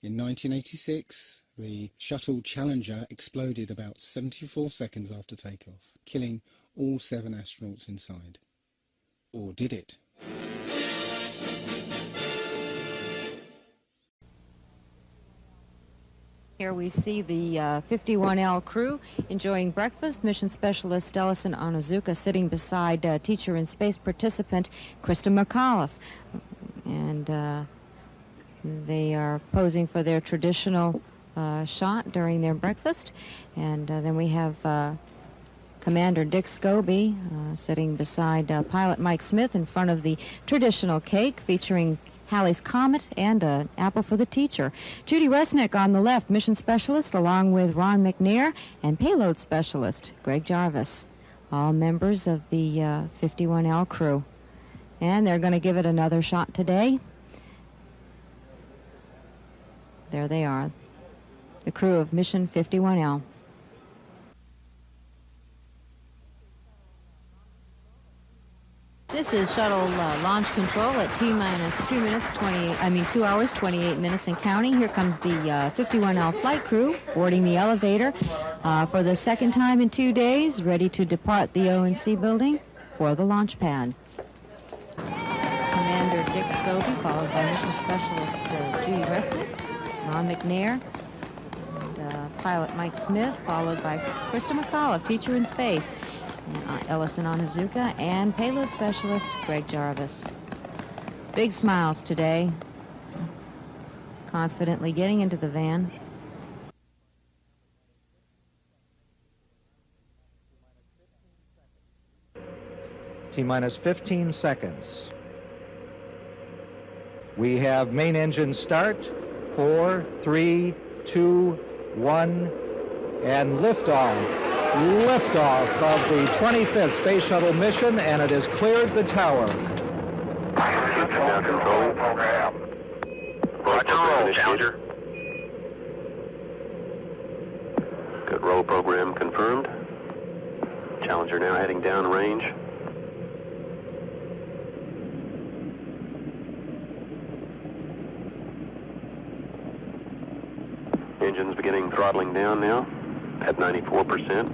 In 1986, the shuttle Challenger exploded about 74 seconds after takeoff, killing all 7 astronauts inside. Or did it? Here we see the 51L crew enjoying breakfast. Mission Specialist Ellison Onizuka sitting beside teacher in space participant Krista McAuliffe. And they are posing for their traditional shot during their breakfast. And then we have Commander Dick Scobie sitting beside pilot Mike Smith in front of the traditional cake featuring Halley's Comet and an apple for the teacher. Judy Resnick on the left, mission specialist, along with Ron McNair, and payload specialist Greg Jarvis, all members of the 51L crew. And they're going to give it another shot today. There they are, the crew of Mission 51L. This is shuttle launch control at T-minus 2 hours, 28 minutes and counting. Here comes the 51L flight crew boarding the elevator for the second time in 2 days, ready to depart the O&C building for the launch pad. Commander Dick Scobie, followed by mission specialist Judy Resnick, Ron McNair, and pilot Mike Smith, followed by Krista McAuliffe, teacher in space, Ellison Onizuka, and payload specialist Greg Jarvis. Big smiles today, confidently getting into the van. T-minus 15 seconds. We have main engine start. 4, 3, 2, 1, and liftoff. Liftoff of the 25th Space Shuttle mission, and it has cleared the tower. Now control. Roger, roll, Challenger. Good roll program confirmed. Challenger now heading downrange. Engines beginning throttling down now at 94%.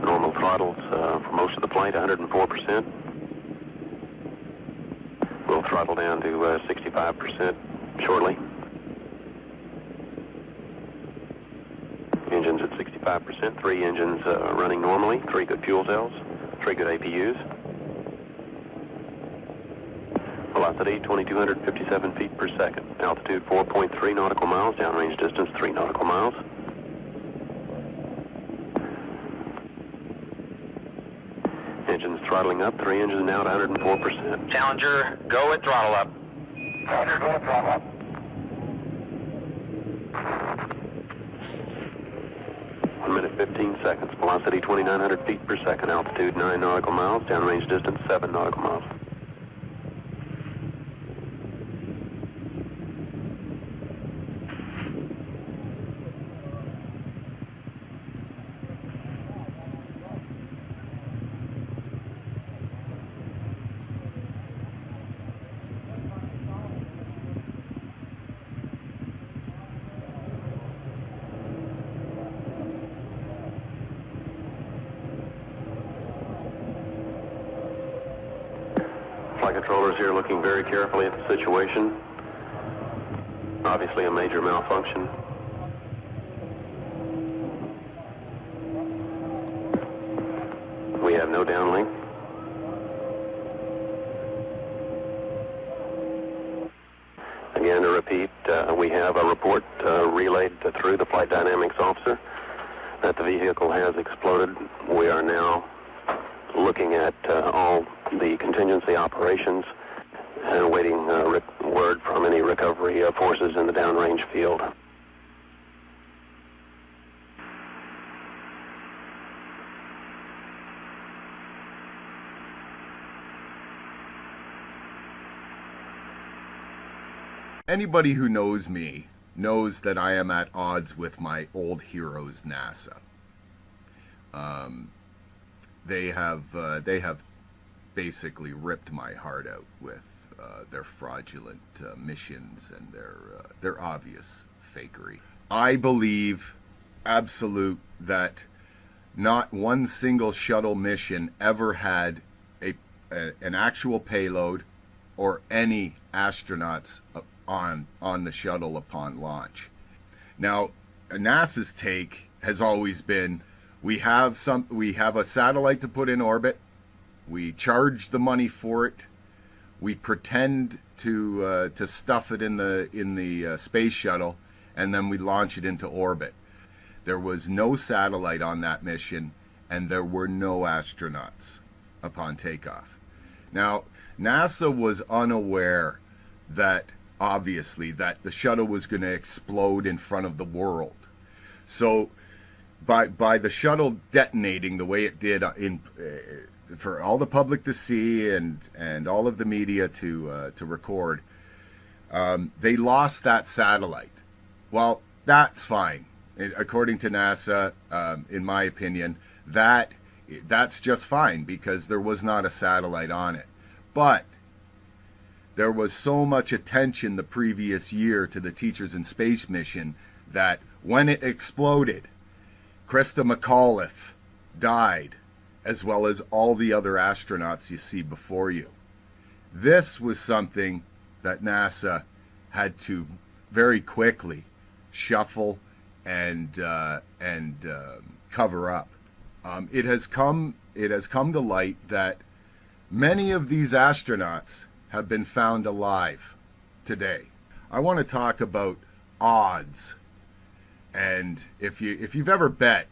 Normal throttles for most of the flight, 104%. We'll throttle down to 65% shortly. Engines at 65%, 3 engines running normally, 3 good fuel cells, 3 good APUs. Velocity 2,257 feet per second. Altitude 4.3 nautical miles, downrange distance 3 nautical miles. Engines throttling up, 3 engines now at 104%. Challenger, go at throttle up. Challenger, go at throttle up. 1 minute 15 seconds. Velocity 2,900 feet per second. Altitude 9 nautical miles. Downrange distance 7 nautical miles. Flight controllers here looking very carefully at the situation. Obviously a major malfunction. We have no downlink. Again, to repeat, we have a report relayed through the flight dynamics officer that the vehicle has exploded. We are now looking at all the contingency operations and awaiting word from any recovery forces in the downrange field. Anybody who knows me knows that I am at odds with my old heroes, NASA. They have basically ripped my heart out with their fraudulent missions and their obvious fakery. I believe absolute that not one single shuttle mission ever had an actual payload or any astronauts on the shuttle upon launch. Now, NASA's take has always been, we have a satellite to put in orbit, we charge the money for it, we pretend to stuff it in the space shuttle, and then we launch it into orbit. There was no satellite on that mission, and there were no astronauts upon takeoff. Now, NASA was unaware that, obviously, that the shuttle was going to explode in front of the world. So, by the shuttle detonating the way it did for all the public to see and all of the media to record, they lost that satellite. Well, that's fine. According to NASA, in my opinion, that's just fine because there was not a satellite on it. But there was so much attention the previous year to the Teachers in Space mission that when it exploded, Krista McAuliffe died, as well as all the other astronauts you see before you. This was something that NASA had to very quickly shuffle and cover up. It has come to light that many of these astronauts have been found alive today. I want to talk about odds, and if you've ever bet,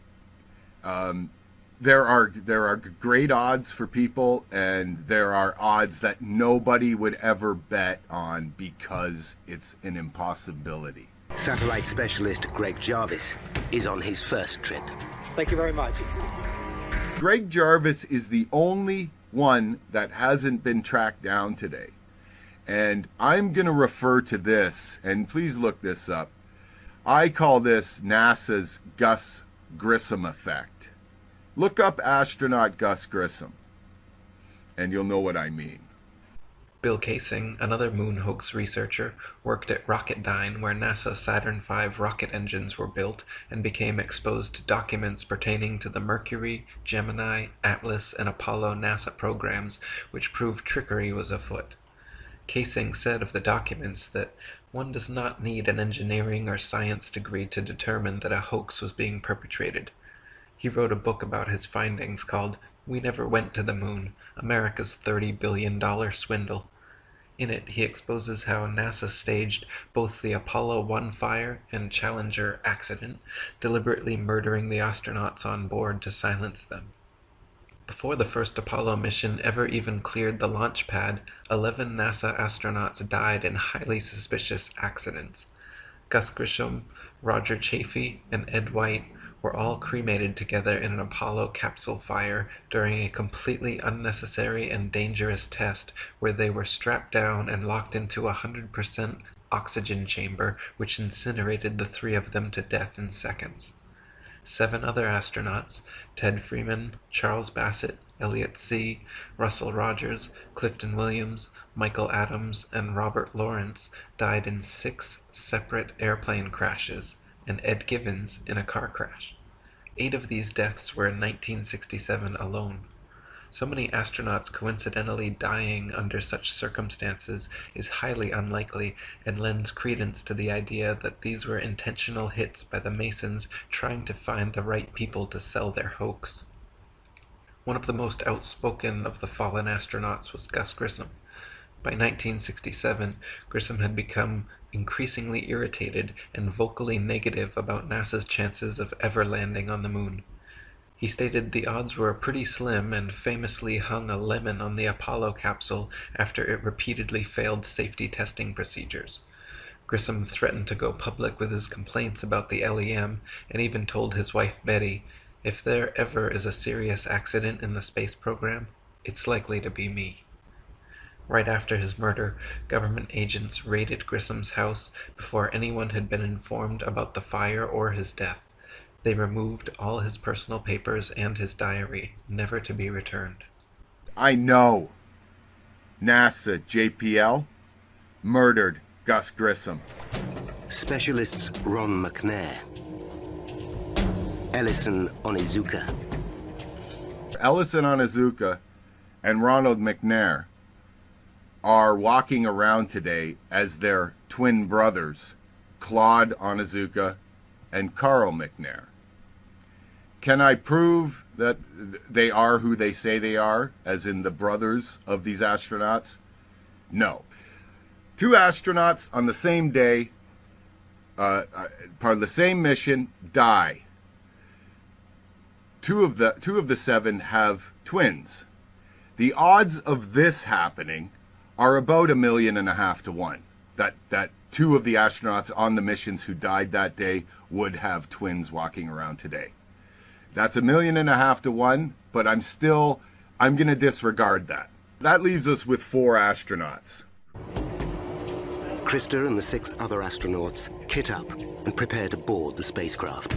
there are great odds for people, and there are odds that nobody would ever bet on because it's an impossibility. Satellite specialist Greg Jarvis is on his first trip. Thank you very much. Greg Jarvis is the only one that hasn't been tracked down today. And I'm going to refer to this, and please look this up. I call this NASA's Gus Grissom effect. Look up astronaut Gus Grissom, and you'll know what I mean. Bill Casing, another moon hoax researcher, worked at Rocketdyne, where NASA's Saturn V rocket engines were built, and became exposed to documents pertaining to the Mercury, Gemini, Atlas, and Apollo NASA programs, which proved trickery was afoot. Casing said of the documents that one does not need an engineering or science degree to determine that a hoax was being perpetrated. He wrote a book about his findings called We Never Went to the Moon, America's $30 billion Swindle. In it, he exposes how NASA staged both the Apollo 1 fire and Challenger accident, deliberately murdering the astronauts on board to silence them. Before the first Apollo mission ever even cleared the launch pad, 11 NASA astronauts died in highly suspicious accidents. Gus Grissom, Roger Chaffee, and Ed White were all cremated together in an Apollo capsule fire during a completely unnecessary and dangerous test where they were strapped down and locked into a 100% oxygen chamber which incinerated the three of them to death in seconds. 7 other astronauts, Ted Freeman, Charles Bassett, Elliot See., Russell Rogers, Clifton Williams, Michael Adams, and Robert Lawrence, died in 6 separate airplane crashes, and Ed Givens in a car crash. 8 of these deaths were in 1967 alone. So many astronauts coincidentally dying under such circumstances is highly unlikely and lends credence to the idea that these were intentional hits by the Masons trying to find the right people to sell their hoax. One of the most outspoken of the fallen astronauts was Gus Grissom. By 1967, Grissom had become increasingly irritated and vocally negative about NASA's chances of ever landing on the moon. He stated the odds were pretty slim and famously hung a lemon on the Apollo capsule after it repeatedly failed safety testing procedures. Grissom threatened to go public with his complaints about the LEM and even told his wife Betty, "If there ever is a serious accident in the space program, it's likely to be me." Right after his murder, government agents raided Grissom's house before anyone had been informed about the fire or his death. They removed all his personal papers and his diary, never to be returned. I know NASA JPL murdered Gus Grissom. Specialists Ron McNair, Ellison Onizuka. Ellison Onizuka and Ronald McNair are walking around today as their twin brothers, Claude Onizuka and Carl McNair. Can I prove that they are who they say they are, as in the brothers of these astronauts? No. Two astronauts on the same day, part of the same mission, die. Two of the seven have twins. The odds of this happening are about 1.5 million to 1. That two of the astronauts on the missions who died that day would have twins walking around today. That's 1.5 million to 1, but I'm going to disregard that. That leaves us with 4 astronauts. Krista and the 6 other astronauts kit up and prepare to board the spacecraft.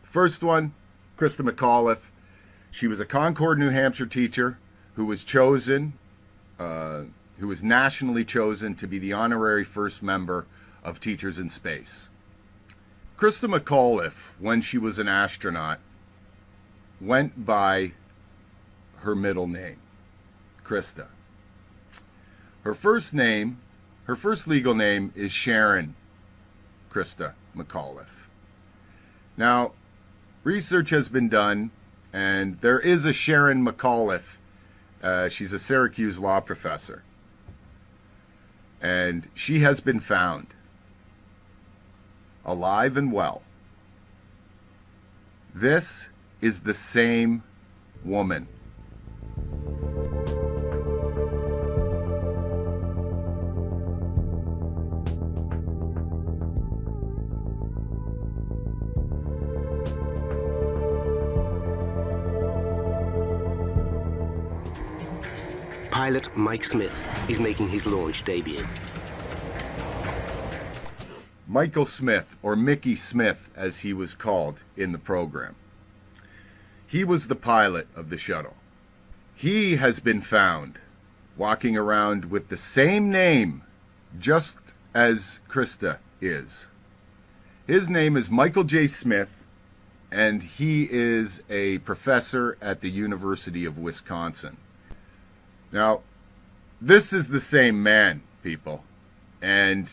First one, Krista McAuliffe. She was a Concord, New Hampshire teacher who was chosen, who was nationally chosen to be the honorary first member of Teachers in Space. Krista McAuliffe, when she was an astronaut, went by her middle name, Krista. Her first legal name is Sharon Krista McAuliffe. Now, research has been done, and there is a Sharon McAuliffe. She's a Syracuse law professor. And she has been found alive and well. This is the same woman. Pilot Mike Smith is making his launch debut. Michael Smith, or Mickey Smith as he was called in the program. He was the pilot of the shuttle. He has been found walking around with the same name just as Krista is. His name is Michael J. Smith, and he is a professor at the University of Wisconsin. Now, this is the same man, people, and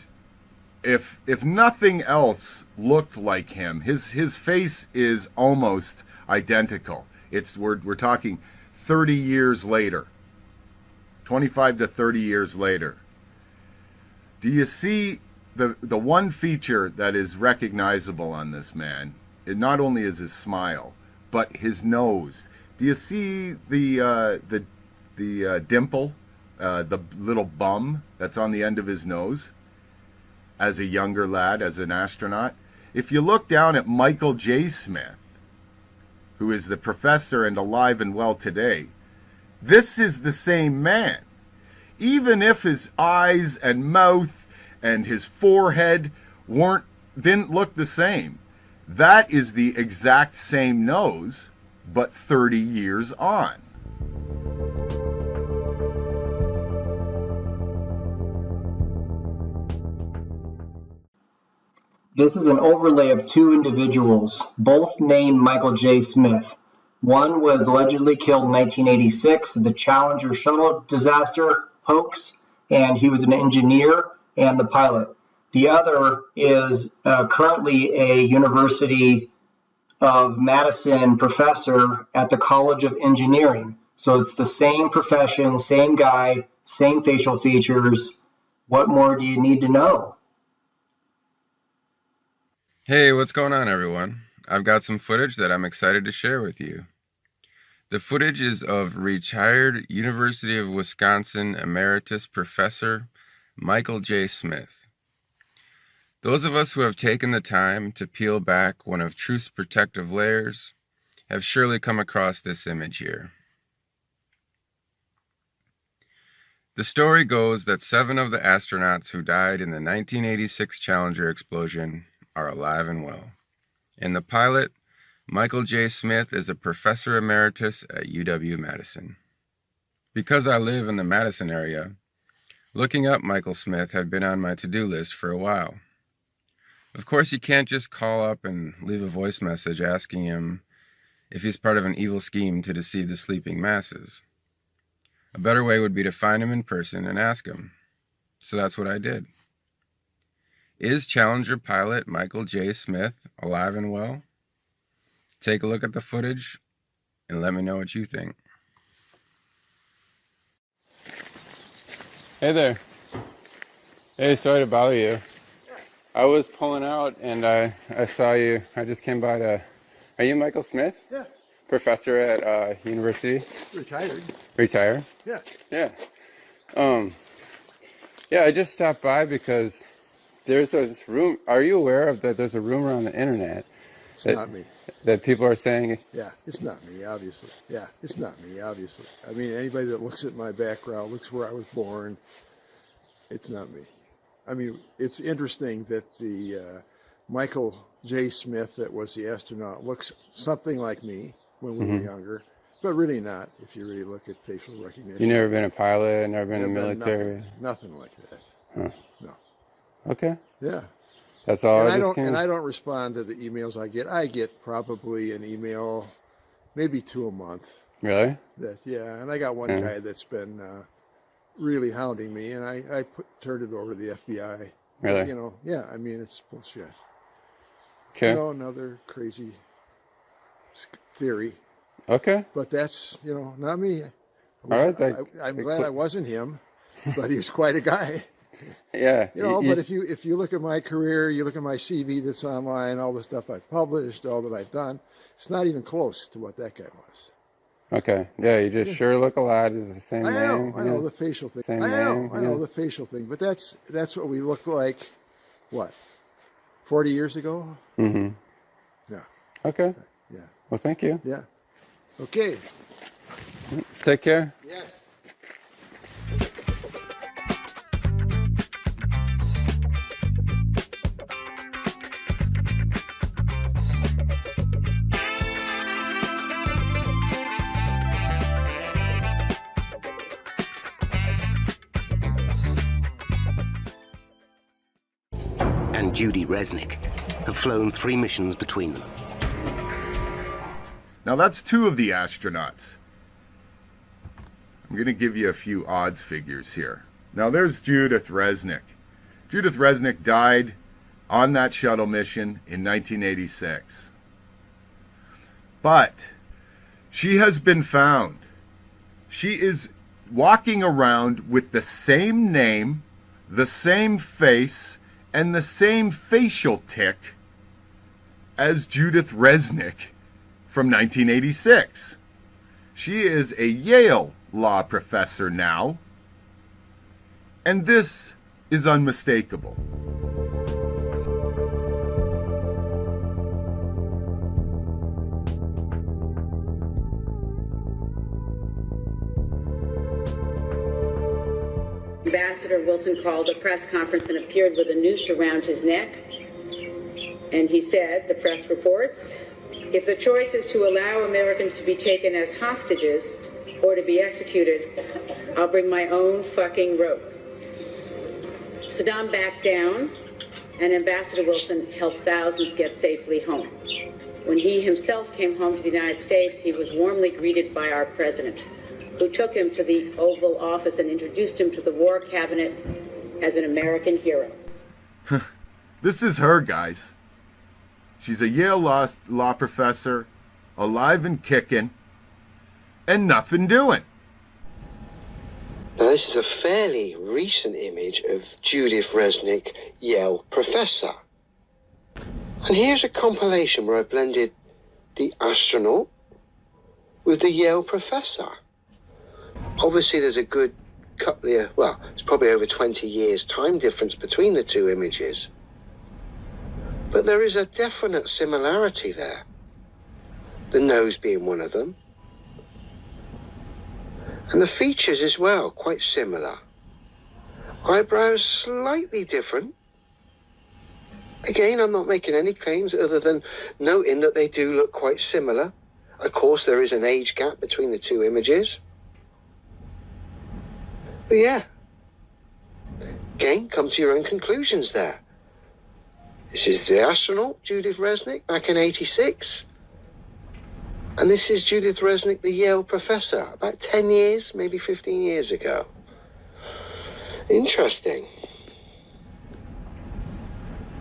if nothing else looked like him, his face is almost identical. We're talking 30 years later, 25 to 30 years later. Do you see the one feature that is recognizable on this man? It not only is his smile, but his nose. Do you see the dimple, the little bum that's on the end of his nose? As a younger lad, as an astronaut. If you look down at Michael J. Smith, who is the professor and alive and well today, this is the same man. Even if his eyes and mouth and his forehead didn't look the same, that is the exact same nose, but 30 years on. This is an overlay of 2 individuals, both named Michael J. Smith. One was allegedly killed in 1986, the Challenger shuttle disaster hoax, and he was an engineer and the pilot. The other is currently a University of Madison professor at the College of Engineering. So it's the same profession, same guy, same facial features. What more do you need to know? Hey, what's going on, everyone? I've got some footage that I'm excited to share with you. The footage is of retired University of Wisconsin Emeritus Professor Michael J. Smith. Those of us who have taken the time to peel back one of truth's protective layers have surely come across this image here. The story goes that 7 of the astronauts who died in the 1986 Challenger explosion are alive and well. And the pilot, Michael J. Smith, is a professor emeritus at UW-Madison. Because I live in the Madison area, Looking up Michael Smith had been on my to-do list for a while. Of course, you can't just call up and leave a voice message asking him if he's part of an evil scheme to deceive the sleeping masses. A better way would be to find him in person and ask him. So that's what I did. Is Challenger pilot Michael J. Smith alive and well? Take a look at the footage and let me know what you think. Hey there. Hey, sorry to bother you. I was pulling out and I saw you. I just came by to... Are you Michael Smith? Yeah. Professor at university? Retired. Retired? Yeah. Yeah. Yeah, I just stopped by because there's this room. Are you aware of that there's a rumor on the internet? It's not me. That people are saying... Yeah, it's not me, obviously. Yeah, it's not me, obviously. I mean, anybody that looks at my background, looks where I was born, it's not me. I mean, it's interesting that the Michael J. Smith that was the astronaut looks something like me when we were younger, but really not if you really look at facial recognition. You never been a pilot, never been in the military? Nothing like that. Huh. No. Okay. Yeah. That's all. And I don't respond to the emails I get. I get probably an email, maybe 2 a month. Really? Yeah, and I got one guy that's been really hounding me, and I turned it over to the FBI. Really? You know, yeah. I mean, it's bullshit. Okay. You know, another crazy theory. Okay. But that's, you know, not me. All right. I'm glad I wasn't him, but he was quite a guy. Yeah. You know, but if you look at my career, you look at my CV that's online, all the stuff I've published, all that I've done, it's not even close to what that guy was. Okay. Yeah, you just sure look a lot. Is the same name. I know the facial thing. Same I name. know the facial thing. But that's what we looked like, what, 40 years ago? Mm-hmm. Yeah. Okay. Yeah. Well, thank you. Yeah. Okay. Take care. Yes. And Judy Resnick have flown 3 missions between them. Now that's 2 of the astronauts. I'm going to give you a few odds figures here. Now there's Judith Resnick. Judith Resnick died on that shuttle mission in 1986. But she has been found. She is walking around with the same name, the same face, and the same facial tic as Judith Resnick from 1986. She is a Yale law professor now, and this is unmistakable. Ambassador Wilson called a press conference and appeared with a noose around his neck. And he said, the press reports, if the choice is to allow Americans to be taken as hostages or to be executed, I'll bring my own fucking rope. Saddam backed down, and Ambassador Wilson helped thousands get safely home. When he himself came home to the United States, he was warmly greeted by our president, who took him to the Oval Office and introduced him to the War Cabinet as an American hero. This is her, guys. She's a Yale law professor, alive and kicking, and nothing doing. Now, this is a fairly recent image of Judith Resnick, Yale professor. And here's a compilation where I blended the astronaut with the Yale professor. Obviously, there's a good couple of, well, it's probably over 20 years time difference between the 2 images. But there is a definite similarity there. The nose being one of them. And the features as well, quite similar. Eyebrows slightly different. Again, I'm not making any claims other than noting that they do look quite similar. Of course, there is an age gap between the 2 images. But yeah, Again, come to your own conclusions there. This is the astronaut, Judith Resnick, back in '86. And this is Judith Resnick, the Yale professor, about 10 years, maybe 15 years ago. Interesting.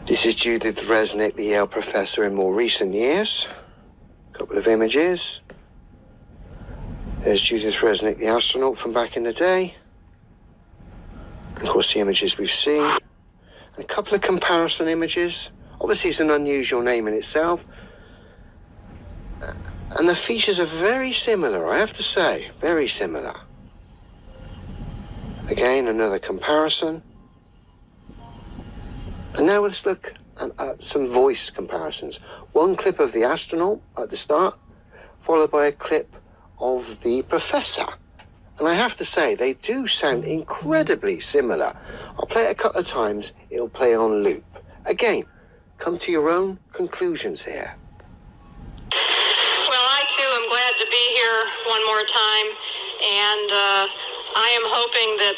This is Judith Resnick, the Yale professor in more recent years. A couple of images. There's Judith Resnick, the astronaut from back in the day. And of course, the images we've seen. And a couple of comparison images. Obviously, it's an unusual name in itself. And the features are very similar, I have to say, very similar. Again, another comparison. And now let's look at some voice comparisons. One clip of the astronaut at the start, followed by a clip of the professor. And I have to say, they do sound incredibly similar. I'll play it a couple of times, it'll play on loop. Again, come to your own conclusions here. Well, I too am glad to be here one more time, and I am hoping that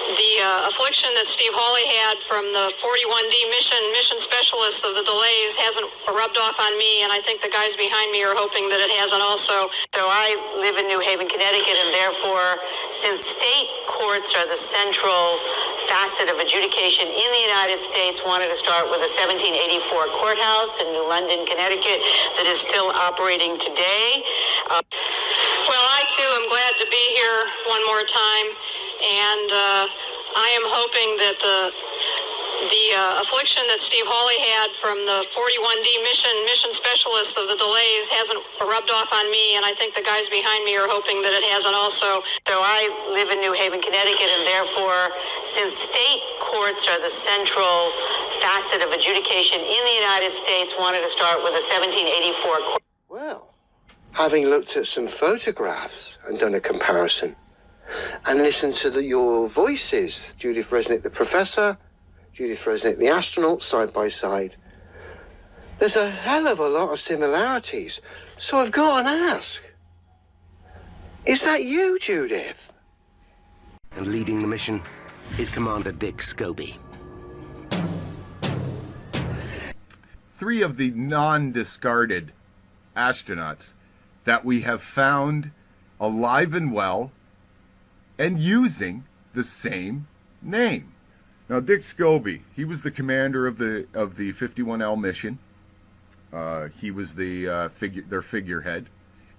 the affliction that Steve Hawley had from the 41D mission specialist of the delays hasn't rubbed off on me, and I think the guys behind me are hoping that it hasn't also. So I live in New Haven, Connecticut, and therefore, since state courts are the central facet of adjudication in the United States, wanted to start with a 1784 courthouse in New London, Connecticut, that is still operating today. Well, I too am glad to be here one more time, and I am hoping that the affliction that Steve Hawley had from the 41D mission specialist of the delays hasn't rubbed off on me, and I think the guys behind me are hoping that it hasn't also. So I live in New Haven, Connecticut, and therefore, since state courts are the central facet of adjudication in the United States, wanted to start with a 1784 court. Well, having looked at some photographs and done a comparison, and listened to your voices, Judith Resnick, the professor, Judith Resnick, the astronaut, side by side, there's a hell of a lot of similarities. So I've got to ask, is that you, Judith? And leading the mission is Commander Dick Scobie. 3 of the non-discarded astronauts that we have found alive and well and using the same name. Now, Dick Scobie, he was the commander of the 51L mission. He was their figurehead,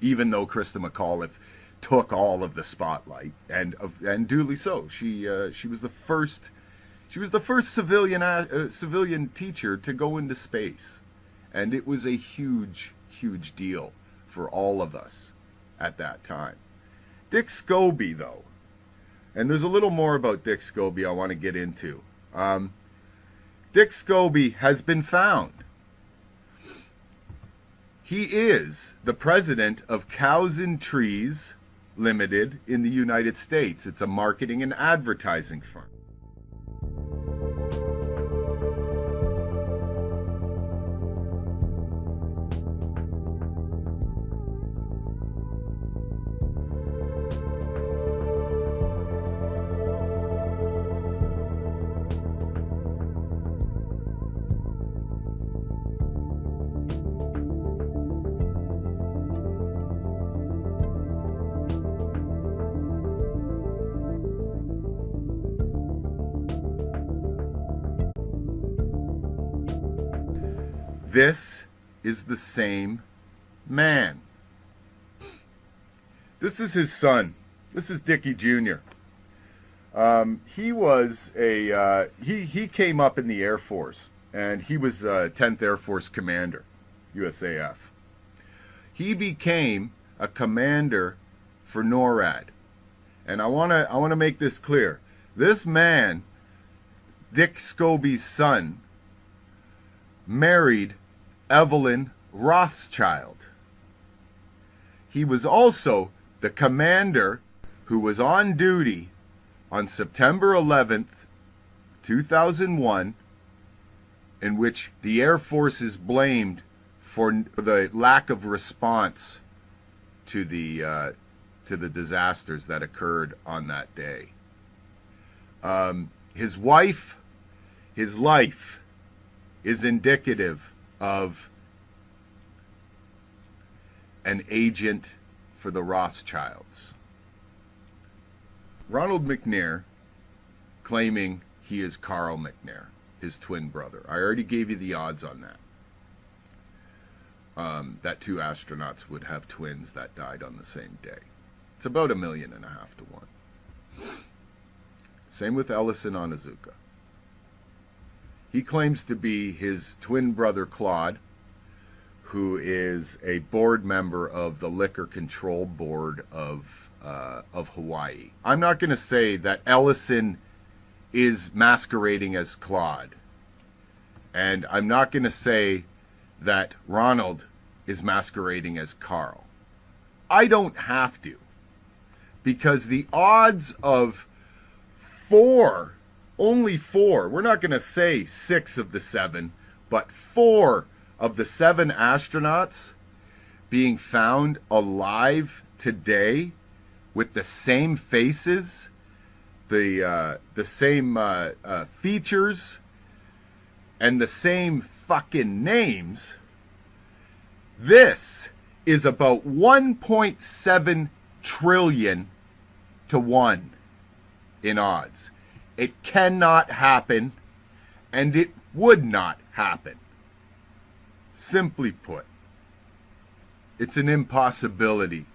even though Krista McAuliffe took all of the spotlight, and duly so. She was the first civilian teacher to go into space, and it was a huge deal for all of us at that time. Dick Scobie, though. And there's a little more about Dick Scobie I want to get into. Dick Scobie has been found. He is the president of Cows and Trees Limited in the United States. It's a marketing and advertising firm. This is the same man. This is his son. This is Dickie Jr. He was he came up in the Air Force, and he was 10th Air Force Commander, USAF. He became a commander for NORAD, and I want to make this clear. This man, Dick Scobie's son, married Evelyn Rothschild. He was also the commander who was on duty on September 11th, 2001, in which the Air Force is blamed for the lack of response to the disasters that occurred on that day. his wife, his life is indicative of an agent for the Rothschilds. Ronald McNair claiming he is Carl McNair, his twin brother. I already gave you the odds on that. That 2 astronauts would have twins that died on the same day. It's about 1.5 million to 1. Same with Ellison Onizuka. He claims to be his twin brother Claude, who is a board member of the Liquor Control Board of Hawaii. I'm not going to say that Ellison is masquerading as Claude, and I'm not going to say that Ronald is masquerading as Carl. I don't have to, because the odds of 4, only 4, we're not going to say 6 of the 7, but 4 of the 7 astronauts being found alive today with the same faces, the same features, and the same fucking names. This is about 1.7 trillion to 1 in odds. It cannot happen, and it would not happen. Simply put, it's an impossibility.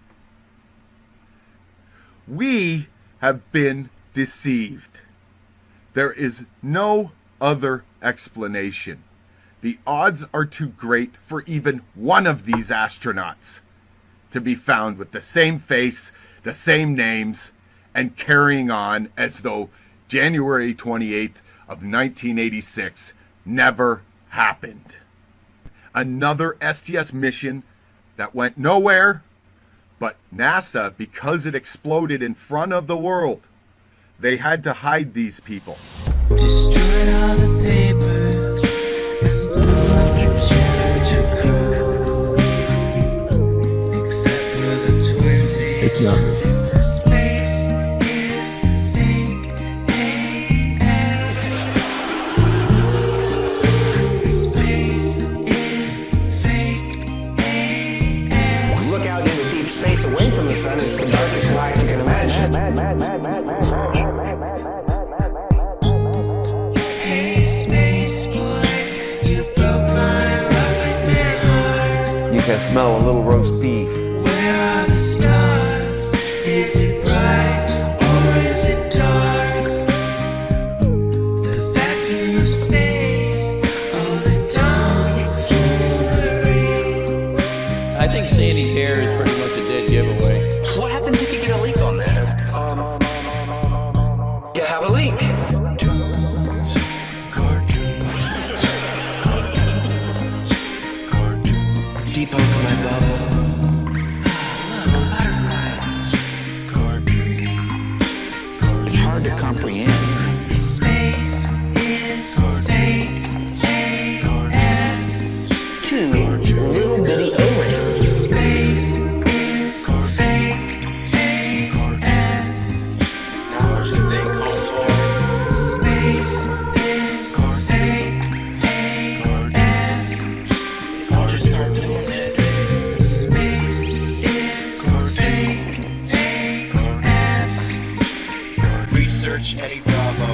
We have been deceived. There is no other explanation. The odds are too great for even one of these astronauts to be found with the same face, the same names, and carrying on as though January 28th of 1986 never happened. Another STS mission that went nowhere, but NASA, because it exploded in front of the world, they had to hide these people. Destroyed all the papers and blew up the Challenger crew, except for the twins. It's not. Space is fake AF. Space is fake AF. Look out into deep space away from the sun. It's the darkest light you can imagine. Hey, space boy, you broke my rocket man heart. You can smell a little roast beef. Where are the stars? Is it bright or is it dark? The vacuum of space, oh the tomfoolery. I think Sandy's hair is pretty much a dead giveaway. What happens if you get a leak on that? You have a leak. Deep under my bubble. It's hard to comprehend. Space is fake AF. 2 little bitty O-rings. Space is fake AF. It's not what you think, homeboy. Space is fake AF. It's all just start doing this. Space is fake AF. Research Eddie Bravo.